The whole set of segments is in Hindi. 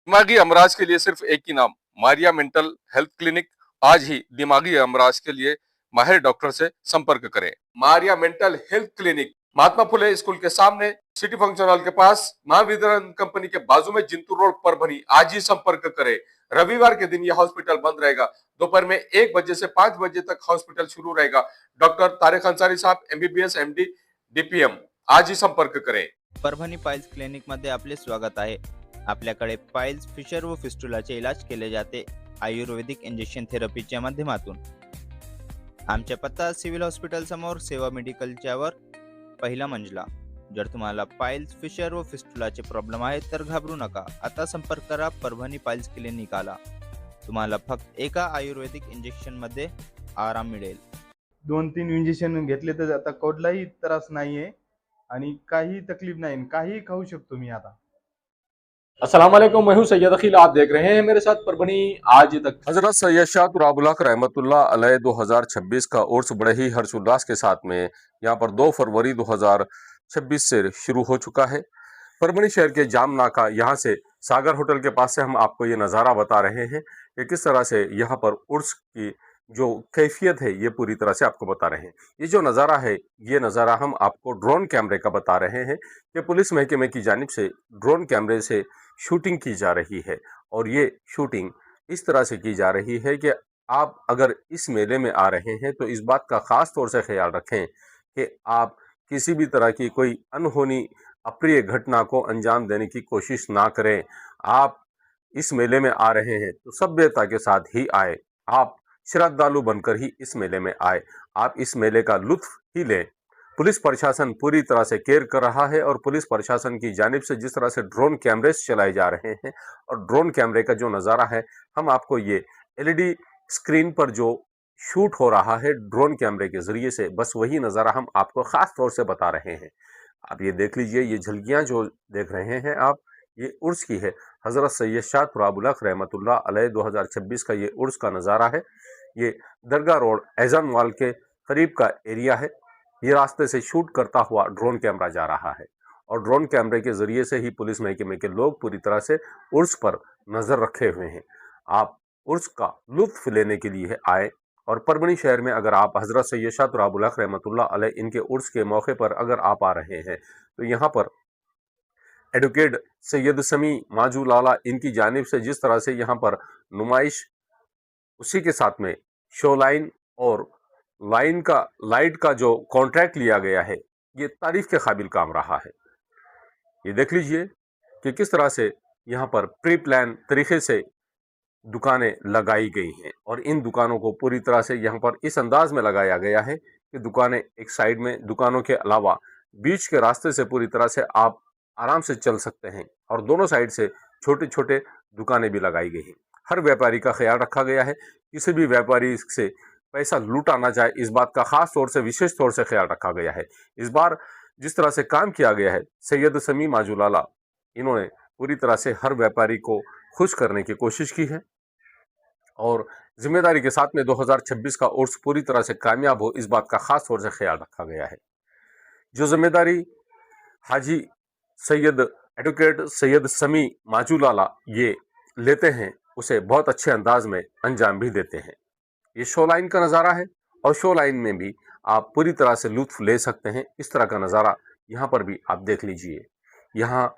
दिमागी अमराज के लिए सिर्फ एक ही नाम, मारिया मेंटल हेल्थ क्लिनिक। आज ही दिमागी अमराज के लिए माहिर डॉक्टर से संपर्क करें। Maria mental health clinic, Mahatma Phule school के सामने, सिटी फंक्शन हॉल के पास, महावितरण कंपनी के बाजू में, जिंतूर रोड, परभनी। आज ही संपर्क करें। रविवार के दिन यह हॉस्पिटल बंद रहेगा। दोपहर में 1 बजे से 5 बजे तक हॉस्पिटल शुरू रहेगा। डॉक्टर तारिक अंसारी साहब, MBBS MD DPM। आज ही संपर्क करें। परभणी पाइल्स क्लिनिकमध्ये आपले स्वागत आहे। आपल्याकडे पाइल्स, फिशर व फिस्टुलाचे इलाज केले जाते आयुर्वेदिक इंजेक्शन थेरपीच्या माध्यमातून। आमचा पत्ता सिव्हिल हॉस्पिटल समोर, सेवा मेडिकलच्या वर, पहिला मंजला। जर तुम्हाला पाइल्स, फिशर व फिस्टुलाचे प्रॉब्लेम आहेत तर घाबरू नका। आता संपर्क करा परभणी पाइल्स क्लिनिकला। तुम्हाला फक्त एका आयुर्वेदिक इंजेक्शन मध्ये आराम मिळेल। 2-3 इंजेक्शन घेतले तर आता कोणलाही त्रास नाहीये आणि काही तकलीफ नाही, काही खाऊ शकतो मी आता। अस्सलाम वालेकुम, मैं हूं सैयद अखिल। आप देख रहे हैं मेरे साथ परभणी आज तक। हजरत सैयद शाह तुराबुल हक रहमतुल्लाह अलैह 2026 का उर्स बड़े ही हर्षोल्लास के साथ में यहाँ पर 2 फरवरी 2026 से शुरू हो चुका है। परभणी शहर के जाम नाका, यहाँ से सागर होटल के पास से हम आपको ये नज़ारा बता रहे हैं कि किस तरह से यहाँ पर उर्स की जो कैफियत है ये पूरी तरह से आपको बता रहे हैं। ये जो नज़ारा है, ये नज़ारा हम आपको ड्रोन कैमरे का बता रहे हैं कि पुलिस महकमे की जानिब से ड्रोन कैमरे से शूटिंग की जा रही है। और ये शूटिंग इस तरह से की जा रही है कि आप अगर इस मेले में आ रहे हैं तो इस बात का ख़ास तौर से ख्याल रखें कि आप किसी भी तरह की कोई अनहोनी अप्रिय घटना को अंजाम देने की कोशिश ना करें। आप इस मेले में आ रहे हैं तो सभ्यता के साथ ही आए। आप श्रद्धालु बनकर ही इस मेले में आए। आप इस मेले का लुत्फ ही लें। पुलिस प्रशासन पूरी तरह से केयर कर रहा है और पुलिस प्रशासन की जानिब से जिस तरह से ड्रोन कैमरे चलाए जा रहे हैं और ड्रोन कैमरे का जो नज़ारा है, हम आपको ये LED स्क्रीन पर जो शूट हो रहा है ड्रोन कैमरे के जरिए से, बस वही नज़ारा हम आपको ख़ास तौर से बता रहे हैं। आप ये देख लीजिए, ये झलकियाँ जो देख रहे हैं आप, ये उर्स की है। हज़रत सैयद शाह तुराबुल हक रहमतुल्लाह अलैह 2026 का ये उर्स का नज़ारा है। ये दरगाह रोड एजान मॉल के करीब का एरिया है। ये रास्ते से शूट करता हुआ ड्रोन कैमरा जा रहा है और ड्रोन कैमरे के जरिए से ही पुलिस महकमे के लोग पूरी तरह से उर्स पर नज़र रखे हुए हैं। आप उर्स का लुत्फ लेने के लिए आए और परभणी शहर में अगर आप हज़रत सैयद शाह तुराबुल हक रहमतुल्लाह अलैह इनके उर्स के मौके पर अगर आप आ रहे हैं तो यहाँ पर एडवोकेट सैयद समी माजू लाला इनकी जानिब से जिस तरह से यहाँ पर नुमाइश, उसी के साथ में शो लाइन और लाइट का जो कॉन्ट्रैक्ट लिया गया है, ये तारीफ के काबिल काम रहा है। ये देख लीजिए कि किस तरह से यहाँ पर प्री प्लान तरीके से दुकानें लगाई गई हैं और इन दुकानों को पूरी तरह से यहाँ पर इस अंदाज में लगाया गया है कि दुकानें एक साइड में, दुकानों के अलावा बीच के रास्ते से पूरी तरह से आप आराम से चल सकते हैं और दोनों साइड से छोटे छोटे दुकानें भी लगाई गई हैं। हर व्यापारी का ख्याल रखा गया है, किसी भी व्यापारी से पैसा लूटा ना जाए, इस बात का खास तौर से, विशेष तौर से ख्याल रखा गया है। इस बार जिस तरह से काम किया गया है, सैयद समी माजूलाला इन्होंने पूरी तरह से हर व्यापारी को खुश करने की कोशिश की है और जिम्मेदारी के साथ में 2026 का उर्स पूरी तरह से कामयाब हो, इस बात का खास तौर से ख्याल रखा गया है। जो जिम्मेदारी हाजी सैयद एडवोकेट सैयद समी माजूलाला ये लेते हैं, उसे बहुत अच्छे अंदाज में अंजाम भी देते हैं। ये शो लाइन का नज़ारा है और शो लाइन में भी आप पूरी तरह से लुत्फ ले सकते हैं। इस तरह का नज़ारा यहाँ पर भी आप देख लीजिए। यहाँ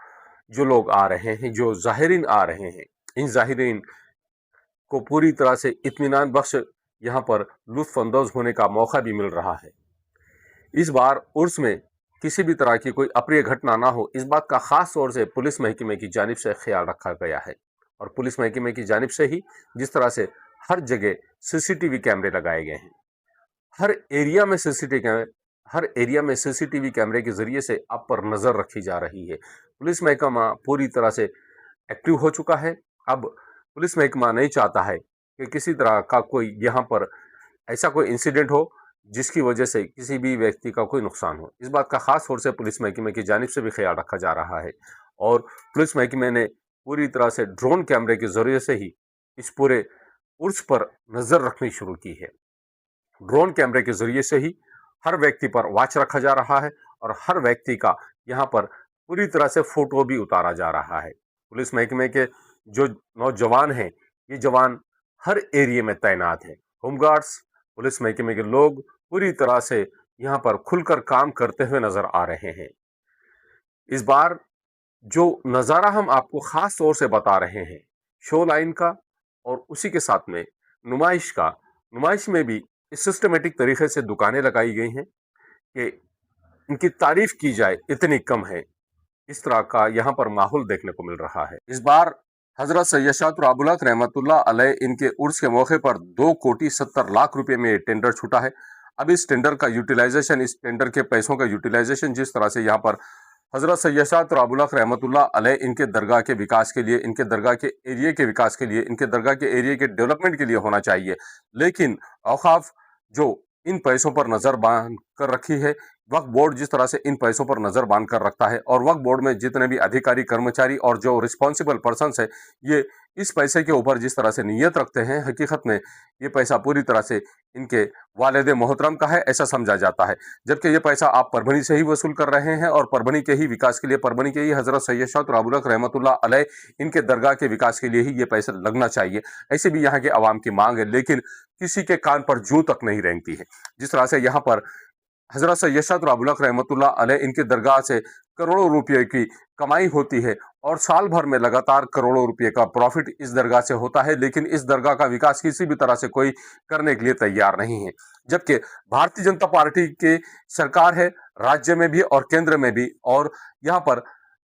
जो लोग आ रहे हैं, जो ज़ाहिरीन आ रहे हैं, इन ज़ाहिरीन को पूरी तरह से इत्मीनान बख्श यहाँ पर लुत्फ अंदोज होने का मौका भी मिल रहा है। इस बार उर्स में किसी भी तरह की कोई अप्रिय घटना ना हो, इस बात का ख़ास तौर से पुलिस महकमे की जानिब से ख्याल रखा गया है और पुलिस महकमे की जानिब से ही जिस तरह से हर जगह CCTV कैमरे लगाए गए हैं, हर एरिया में CCTV कैमरे के जरिए से आप पर नज़र रखी जा रही है। पुलिस महकमा पूरी तरह से एक्टिव हो चुका है। अब पुलिस महकमा नहीं चाहता है कि किसी तरह का कोई यहाँ पर ऐसा कोई इंसिडेंट हो जिसकी वजह से किसी भी व्यक्ति का कोई नुकसान हो। इस बात का खास तौर से पुलिस महकमे की जानिब से भी ख्याल रखा जा रहा है और पुलिस महकमे ने पूरी तरह से ड्रोन कैमरे के जरिए से ही इस पूरे उर्स पर नज़र रखनी शुरू की है। ड्रोन कैमरे के जरिए से ही हर व्यक्ति पर वॉच रखा जा रहा है और हर व्यक्ति का यहाँ पर पूरी तरह से फोटो भी उतारा जा रहा है। पुलिस महकमे के जो नौजवान हैं, ये जवान हर एरिया में तैनात हैं। होमगार्ड्स, पुलिस महकमे के लोग पूरी तरह से यहाँ पर खुलकर काम करते हुए नजर आ रहे हैं। इस बार जो नज़ारा हम आपको खास तौर से बता रहे हैं, शो लाइन का और उसी के साथ में नुमाइश का। नुमाइश में भी इस सिस्टमेटिक तरीके से दुकानें लगाई गई हैं कि इनकी तारीफ की जाए इतनी कम है। इस तरह का यहाँ पर माहौल देखने को मिल रहा है। इस बार हजरत सैयद शाह अबुल हक रहमतुल्लाह अलैह इनके उर्स के मौके पर 2,70,00,000 रुपए में टेंडर छूटा है। अब इस टेंडर का यूटिलाइजेशन, इस टेंडर के पैसों का यूटिलाइजेशन जिस तरह से यहाँ पर हजरत सैयद शाह अबुल हक रहमतुल्लाह अलैह इनके दरगाह के विकास के लिए, इनके दरगाह के एरिया के विकास के लिए, इनके दरगाह के एरिया के डेवलपमेंट के लिए होना चाहिए, लेकिन औकाफ जो इन पैसों पर नजर बांध कर रखी है, वक्फ बोर्ड जिस तरह से इन पैसों पर नजर बांध कर रखता है, और वक्फ बोर्ड में जितने भी अधिकारी, कर्मचारी और जो रिस्पॉन्सिबल पर्सन्स है, ये इस पैसे के ऊपर जिस तरह से नीयत रखते हैं, हकीकत में ये पैसा पूरी तरह से इनके वालिद मोहतरम का है ऐसा समझा जाता है। जबकि ये पैसा आप परभनी से ही वसूल कर रहे हैं और परभनी के ही विकास के लिए, परभनी के ही हजरत सैयद शाह अबुल हक रहमतुल्लाह अलैह इनके दरगाह के विकास के लिए ही ये पैसा लगना चाहिए, ऐसे भी यहाँ के अवाम की मांग है। लेकिन किसी के कान पर जू तक नहीं रेंगती है। जिस तरह से यहाँ पर हजरत सैयद शाह अबुल हक रहमतुल्लाह अलैह इनके दरगाह से करोड़ों रुपये की कमाई होती है और साल भर में लगातार करोड़ों रुपये का प्रॉफिट इस दरगाह से होता है, लेकिन इस दरगाह का विकास किसी भी तरह से कोई करने के लिए तैयार नहीं है। जबकि भारतीय जनता पार्टी की सरकार है, राज्य में भी और केंद्र में भी, और यहाँ पर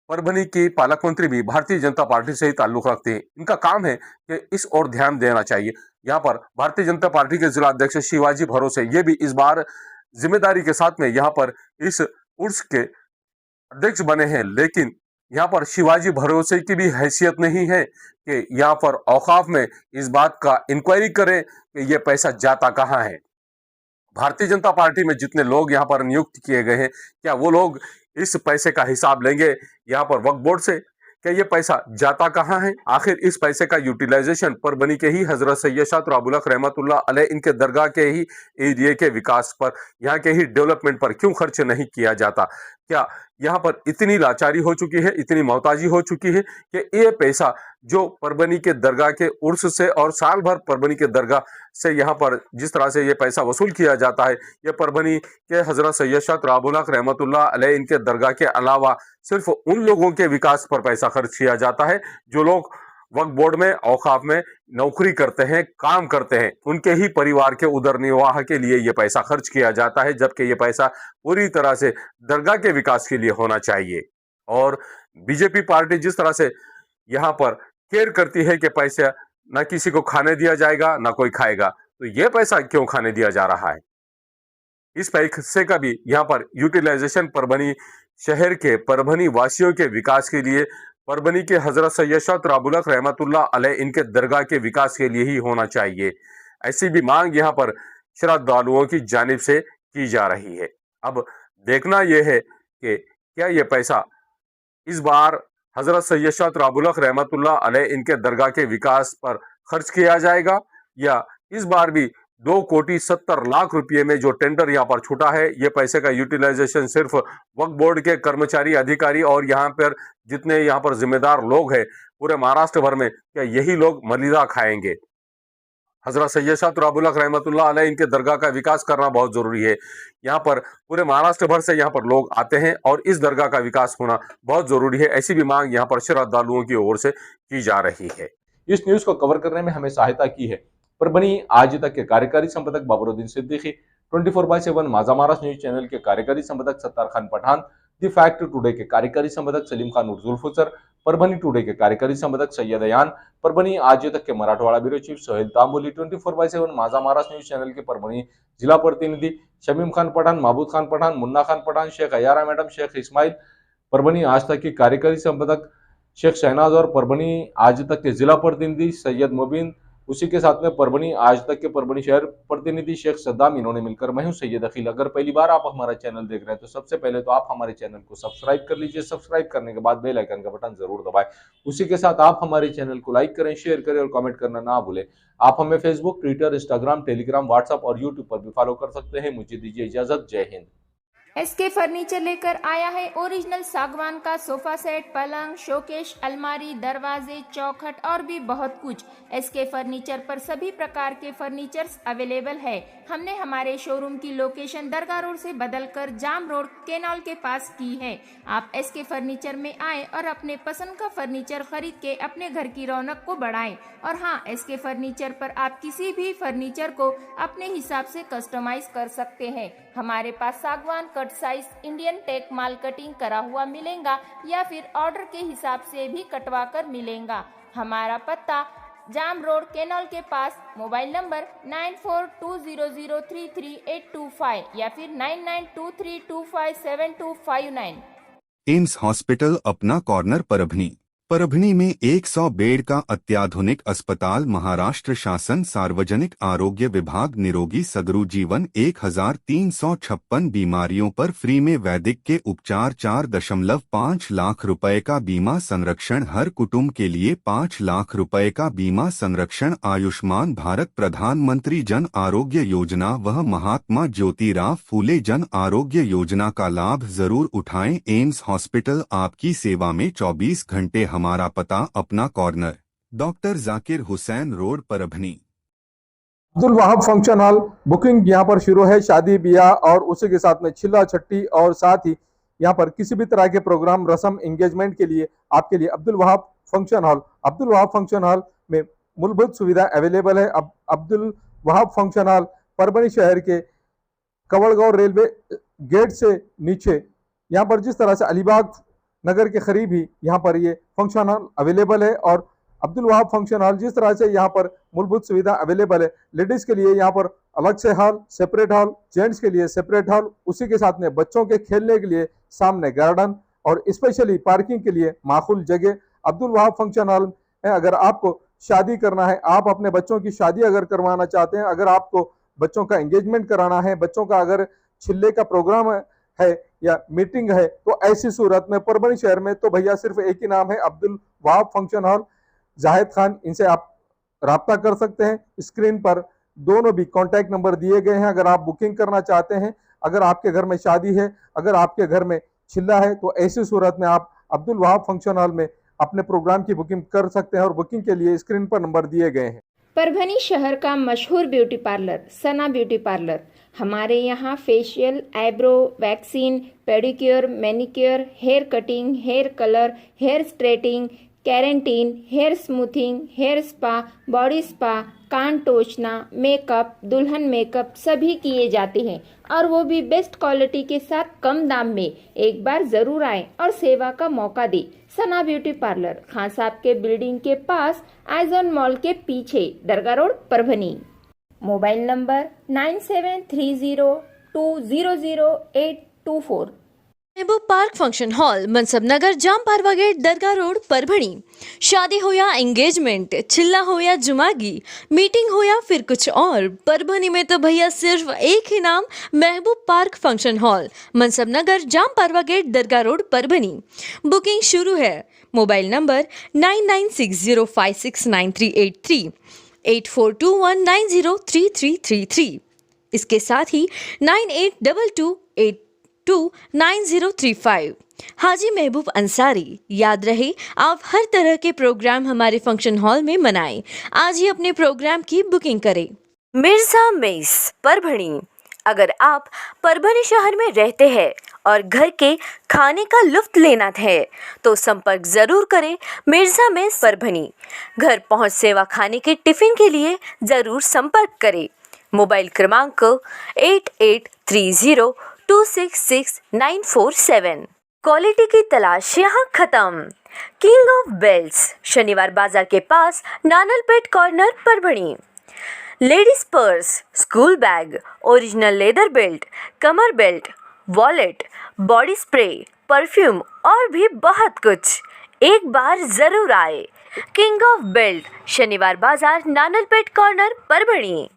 परभनी की पालक मंत्री भी भारतीय जनता पार्टी से ही ताल्लुक रखते हैं। इनका काम है कि इस ओर ध्यान देना चाहिए। यहाँ पर भारतीय जनता पार्टी के जिला अध्यक्ष शिवाजी भरोसे ये भी इस बार जिम्मेदारी के साथ में यहाँ पर इस उर्स के अध्यक्ष बने हैं, लेकिन यहाँ पर शिवाजी भरोसे की भी हैसियत नहीं है कि यहाँ पर औकाफ में इस बात का इंक्वायरी करें कि ये पैसा जाता कहाँ है। भारतीय जनता पार्टी में जितने लोग यहाँ पर नियुक्त किए गए हैं, क्या वो लोग इस पैसे का हिसाब लेंगे यहाँ पर वक्फ बोर्ड से? क्या ये पैसा जाता कहाँ है? आखिर इस पैसे का यूटिलाइजेशन परभनी के ही हजरत सैयद शाह अबुल हक रहमतुल्लाह अलैह इनके दरगाह के ही एरिया के विकास पर, यहाँ के ही डेवलपमेंट पर क्यों खर्च नहीं किया जाता? क्या यहाँ पर इतनी लाचारी हो चुकी है, इतनी मोहताजी हो चुकी है कि ये पैसा जो परभनी के दरगाह के उर्स से और साल भर परभनी के दरगाह से यहाँ पर जिस तरह से ये पैसा वसूल किया जाता है, ये परभनी के हजरत सैयद शाह अबुल हक रहमतुल्लाह अलैह इनके दरगाह के अलावा सिर्फ उन लोगों के विकास पर पैसा खर्च किया जाता है जो लोग वक्फ बोर्ड में, औकाफ में नौकरी करते हैं, काम करते हैं, उनके ही परिवार के उदर निर्वाह के लिए ये पैसा खर्च किया जाता है, जबकि ये पैसा पूरी तरह से दरगाह के विकास के लिए होना चाहिए। और बीजेपी पार्टी जिस तरह से यहाँ पर केयर करती है कि पैसा ना किसी को खाने दिया जाएगा ना कोई खाएगा, तो ये पैसा क्यों खाने दिया जा रहा है? इस पैसे का भी यहाँ पर यूटिलाइजेशन परभनी शहर के, परभनी वासियों के विकास के लिए, परभनी के हजरत सैयद शाह अबुल हक रहमतुल्लाह अलैह इनके दरगाह के विकास के लिए ही होना चाहिए। ऐसी भी मांग यहाँ पर श्रद्धालुओं की जानिब से की जा रही है। अब देखना यह है कि क्या ये पैसा इस बार हजरत सैयद शाह अबुल हक रहमतुल्लाह अलैह इनके दरगाह के विकास पर खर्च किया जाएगा, या इस बार भी 2,70,00,000 रुपये में जो टेंडर यहाँ पर छूटा है, ये पैसे का यूटिलाइजेशन सिर्फ वक्फ बोर्ड के कर्मचारी, अधिकारी और यहाँ पर जितने यहाँ पर जिम्मेदार लोग हैं पूरे महाराष्ट्र भर में, क्या यही लोग मलिदा खाएंगे? हजरत सैयद शाह अबुल हक रहमतुल्लाह अलैह इनके दरगाह का विकास करना बहुत जरूरी है। यहाँ पर पूरे महाराष्ट्र भर से यहाँ पर लोग आते हैं और इस दरगाह का विकास होना बहुत जरूरी है। ऐसी भी मांग यहाँ पर श्रद्धालुओं की ओर से की जा रही है। इस न्यूज को कवर करने में हमें सहायता की है परभनी आज तक के कार्यकारी संपादक बाबरुद्दीन सिद्दीकी, 24/7 माझा महाराष्ट्र न्यूज चैनल के कार्यकारी संपादक Sattar Khan Pathan, the Fact Today के कार्यकारी संपादक सलीम खान उर्जुलफुसर, परभनी टुडे के कार्यकारी संपादक सैयद अयान, परभनी आज तक के Marathwada bureau chief Sohail Tamboli, 24/7 Majha Maharashtra news channel के परभनी जिला प्रतिनिधि शमीम खान पठान, महबूद खान पठान, मुन्ना खान पठान, शेख अयारा मैडम, शेख इस्माइल, परभनी आज तक के कार्यकारी संपादक शेख शहनाज और परभनी आज तक के जिला प्रतिनिधि सैयद मुबीन, उसी के साथ में परभनी आज तक के परभनी शहर प्रतिनिधि शेख सद्दाम, इन्होंने मिलकर मैं हूं सैयद अखिल। अगर पहली बार आप हमारा चैनल देख रहे हैं तो सबसे पहले तो आप हमारे चैनल को सब्सक्राइब कर लीजिए। सब्सक्राइब करने के बाद बेल आइकन का बटन जरूर दबाएं। उसी के साथ आप हमारे चैनल को लाइक करें, शेयर करें और कमेंट करना ना भूलें। आप हमें Facebook, Twitter, Instagram, Telegram, WhatsApp और यूट्यूब पर भी फॉलो कर सकते हैं। मुझे दीजिए इजाजत। जय हिंद। एसके फर्नीचर लेकर आया है ओरिजिनल सागवान का सोफा सेट, पलंग, शोकेश, अलमारी, दरवाजे, चौखट और भी बहुत कुछ। एसके फर्नीचर पर सभी प्रकार के फर्नीचर्स अवेलेबल है। हमने हमारे शोरूम की लोकेशन दरगाह रोड से बदलकर जाम रोड केनाल के पास की है। आप एसके फर्नीचर में आए और अपने पसंद का फर्नीचर खरीद के अपने घर की रौनक को बढ़ाएं। और हाँ, एसके फर्नीचर पर आप किसी भी फर्नीचर को अपने हिसाब से कस्टमाइज कर सकते हैं। हमारे पास सागवान कट साइज इंडियन टेक माल कटिंग करा हुआ मिलेगा या फिर ऑर्डर के हिसाब से भी कटवा कर मिलेगा। हमारा पत्ता जाम रोड केनॉल के पास। मोबाइल नंबर 9420033825 या फिर 9923257259। एम्स हॉस्पिटल अपना कॉर्नर परभनी में 100 बेड का अत्याधुनिक अस्पताल। महाराष्ट्र शासन सार्वजनिक आरोग्य विभाग निरोगी सगरू जीवन 1356 बीमारियों पर फ्री में वैदिक के उपचार। 4.5 लाख रुपए का बीमा संरक्षण हर कुटुंब के लिए 5 लाख रुपए का बीमा संरक्षण। आयुष्मान भारत प्रधानमंत्री जन आरोग्य योजना व महात्मा ज्योतिराव फूले जन आरोग्य योजना का लाभ जरूर उठाएं। एम्स हॉस्पिटल आपकी सेवा में 24 घंटे। हमारा पता अपना corner, doctor Zakir Hussain road, Parbhani. Abdul Wahab function hall booking यहाँ पर शुरू है। शादी ब्याह और उसी के साथ में चिल्ला छट्टी और साथ ही यहाँ पर किसी भी तरह के प्रोग्राम रस्म एंगेजमेंट के लिए आपके लिए अब्दुल वहाब फंक्शन हॉल में मूलभूत सुविधा अवेलेबल है। अब्दुल वहाब फंक्शन हॉल परभनी शहर के कवड़गांव रेलवे गेट से नीचे, यहाँ पर जिस तरह से अलीबाग नगर के करीब ही यहाँ पर ये फंक्शन हॉल अवेलेबल है। और अब्दुल वहाब फंक्शन हॉल जिस तरह से यहाँ पर मूलभूत सुविधा अवेलेबल है, लेडीज के लिए यहाँ पर अलग से हॉल, सेपरेट हॉल, जेंट्स के लिए सेपरेट हॉल, उसी के साथ में बच्चों के खेलने के लिए सामने गार्डन और स्पेशली पार्किंग के लिए माकूल जगह। अब्दुल वहाब फंक्शन हॉल में अगर आपको शादी करना है, आप अपने बच्चों की शादी अगर करवाना चाहते हैं, अगर आपको बच्चों का एंगेजमेंट कराना है, बच्चों का अगर छिल्ले का प्रोग्राम है या मीटिंग है, तो ऐसी सूरत में परभनी शहर में तो भैया सिर्फ एक ही नाम है, अब्दुल वहाब फंक्शन हॉल, जाहिद खान। इनसे आप राब्ता कर सकते हैं। स्क्रीन पर दोनों भी कॉन्टैक्ट नंबर दिए गए हैं। अगर आप बुकिंग करना चाहते हैं, अगर आपके घर में शादी है, अगर आपके घर में छिल्ला है, तो ऐसी सूरत में आप अब्दुल वहाब फंक्शन हॉल में अपने प्रोग्राम की बुकिंग कर सकते हैं और बुकिंग के लिए स्क्रीन पर नंबर दिए गए हैं। परभनी शहर का मशहूर beauty parlour Sana beauty parlour. हमारे यहाँ facial, eyebrow, waxing, pedicure, manicure, hair cutting, hair colour, hair straightening, keratin, hair smoothing, hair spa, body spa, कान टोचना, मेकअप, दुल्हन मेकअप सभी किए जाते हैं और वो भी बेस्ट क्वालिटी के साथ कम दाम में। एक बार जरूर आएं और सेवा का मौका दें। सना ब्यूटी पार्लर, खान साहब के बिल्डिंग के पास, आइजन मॉल के पीछे, Dargah road, Parbhani. Mobile number 9730200824। Mehboob park function hall, Mansab Nagar, Jam Parwa gate, Dargah road, Parbhani. शादी हो या एंगेजमेंट, चिल्ला हो या जुमागी, मीटिंग हो या फिर कुछ और, परभणी में तो भैया सिर्फ एक ही नाम, महबूब park function hall, Mansab Nagar, Jam Parwa gate, Dargah road, Parbhani. Booking शुरू है। Mobile number 9960569383, 8421903333। इसके साथ ही 9822829035। हाजी महबूब अंसारी। याद रहे, आप हर तरह के प्रोग्राम हमारे फंक्शन हॉल में मनाएं। आज ही अपने प्रोग्राम की बुकिंग करें। मिर्जा मेस, परभणी। अगर आप परभणी शहर में रहते हैं और घर के खाने का लुत्फ लेना है तो संपर्क जरूर करें मिर्जा मेस, परभणी। घर पहुंच सेवा खाने के टिफिन के लिए जरूर संपर्क करें। मोबाइल क्रमांक 8830266947। क्वालिटी की तलाश यहाँ खत्म। King of belts, Shaniwar Bazaar के पास, Nanalpeth corner, Parbhani. Ladies purse, school bag, original leather belt, कमर belt, wallet, body spray, perfume और भी बहुत कुछ। एक बार जरूर आए। किंग ऑफ बेल्ट, शनिवार बाजार, नानलपेट कॉर्नर, परभणी।